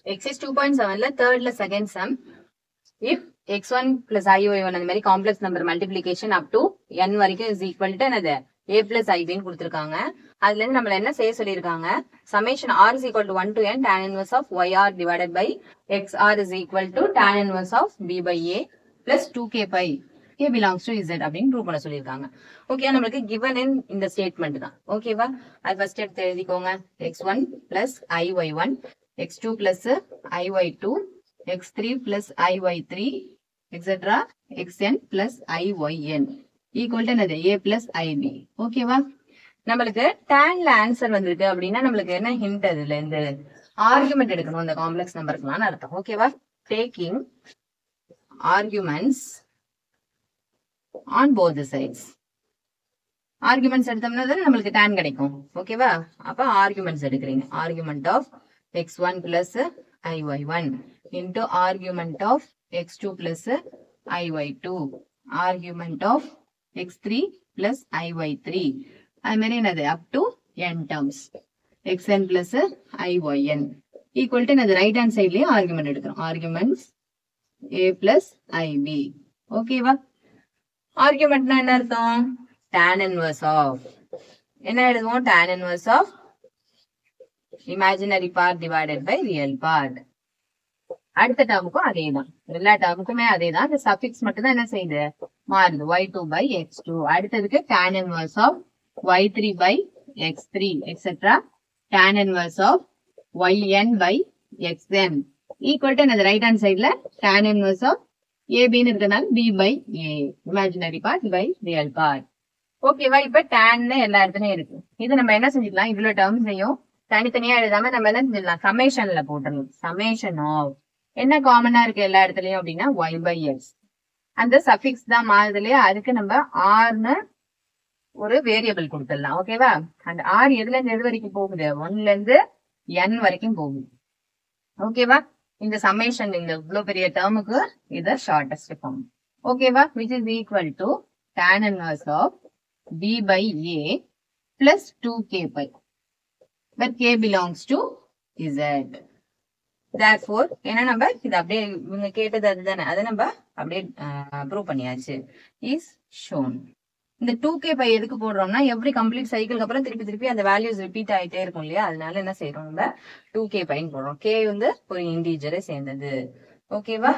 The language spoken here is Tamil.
x is 2.7ல thirdல second sum. If x1 plus iy1 அந்த மாதிரி complex number multiplication up to n வரைக்கும் is equal to என்னது a plus ibன்னு கொடுத்திருக்காங்க. அதுல இருந்து நம்மள என்ன செய்ய சொல்லிருக்காங்க, summation r is equal to 1 to n tan inverse of yr divided by xr is equal to tan inverse of b by a plus 2k pi k belongs to z அப்படின்னு ப்ரூவ் பண்ண சொல்லிருக்காங்க. ஓகே, நம்மளுக்கு given in இந்த ஸ்டேட்மெண்ட் தான். ஓகேவா, அது ஃபர்ஸ்ட் எடுத்து எழுதிக்கோங்க. x1 plus iy1, x2 plus iy2, x3 plus iy3, etc. xn plus iyn equal to என்னது a plus ib. ஓகேவா, நம்மளுக்கு tanல ஆன்சர் வந்திருக்கு அப்படின்னா நம்மளுக்கு என்ன ஹிண்ட், அதுல இந்த ஆர்குமெண்ட் எடுக்கணும் இந்த காம்ப்ளெக்ஸ் நம்பருக்குலாம் அர்த்தம். ஓகேவா, taking arguments on both the sides. Arguments எடுத்தோம்னா தான் நம்மளுக்கு tan கிடைக்கும். ஓகேவா, அப்ப ஆர்குமெண்ட்ஸ் எடுக்கிறீங்க. Argument of x1 plus iy1 into argument of x2 plus iy2, argument of x3 plus iy3. அது மாதிரி என்னது up to n terms xn plus iyn equal to என்னது ரைட் ஹேண்ட் சைட்லயே ஆர்குமெண்ட் எடுக்கிறோம். Arguments a plus ib. ஓகேவா, ஆர்குமெண்ட்னா என்ன அர்த்தம், tan inverse of என்ன எழுதுவோம், tan inverse of imaginary part divided by real part. அடுத்த டேர்முக்கும் அதே தான், எல்லா டேர்முக்குமே அதே தான். இந்த சஃபிக்ஸ் மட்டும் தான் என்ன செய்யுது, மாறுது. y2 by x2. அடுத்ததுக்கு tan inverse of y3 by x3 etc. tan inverse of yn by xn equal to என்னது ரைட் ஹேண்ட் சைட்ல tan inverse of abன்னு இருக்கனால b by a, imaginary part by real part. ஓகேவா, இப்ப tan எல்லா இடத்துலயும் இருக்கு. இது நம்ம என்ன செஞ்சுக்கலாம், இவ்வளவு டேர்ம்ஸையும் தனித்தனியா எழுதாம நம்ம என்ன செஞ்சிடலாம், சமேஷன்ல போட்டுடலாம். சமேஷன் ஆஃப் என்ன காமனா இருக்கு எல்லா இடத்துலயும் அப்படின்னா y by x. அந்த சஃபிக்ஸ் தான் மாறுது இல்லையா, அதுக்கு நம்ம ஆர்னு ஒரு வேரியபிள் கொடுத்துடலாம். ஓகேவா, அந்த ஆர் எதுல இருந்து எது வரைக்கும் போகுது, 1ல இருந்து n வரைக்கும் போகுது. ஓகேவா, இந்த சமேஷன் இந்த இவ்வளவு பெரிய டேர்முக்கு இது ஷார்டஸ்ட் ஃபார்ம். ஓகேவா, which is equal to tan inverse of b by a plus 2k pi where k belongs to z. Therefore என்ன நம்ம இது அப்படியே இவங்க கேட்டது அதுதானே, அதை நம்ம அப்படியே ப்ரூவ் பண்ணியாச்சு. Is shown. இந்த 2k பை எதுக்கு போடுறோம்னா எவ்ரி கம்ப்ளீட் சைக்கிளுக்கு அப்புறம் திருப்பி திருப்பி அந்த வேல்யூஸ் ரிப்பீட் ஆயிட்டே இருக்கும் இல்லையா, அதனால என்ன செய்யறோம், நம்ம 2k பைன்னு போடுறோம். k வந்து ஒரு இன்டீஜரை சேர்ந்தது. ஓகேவா,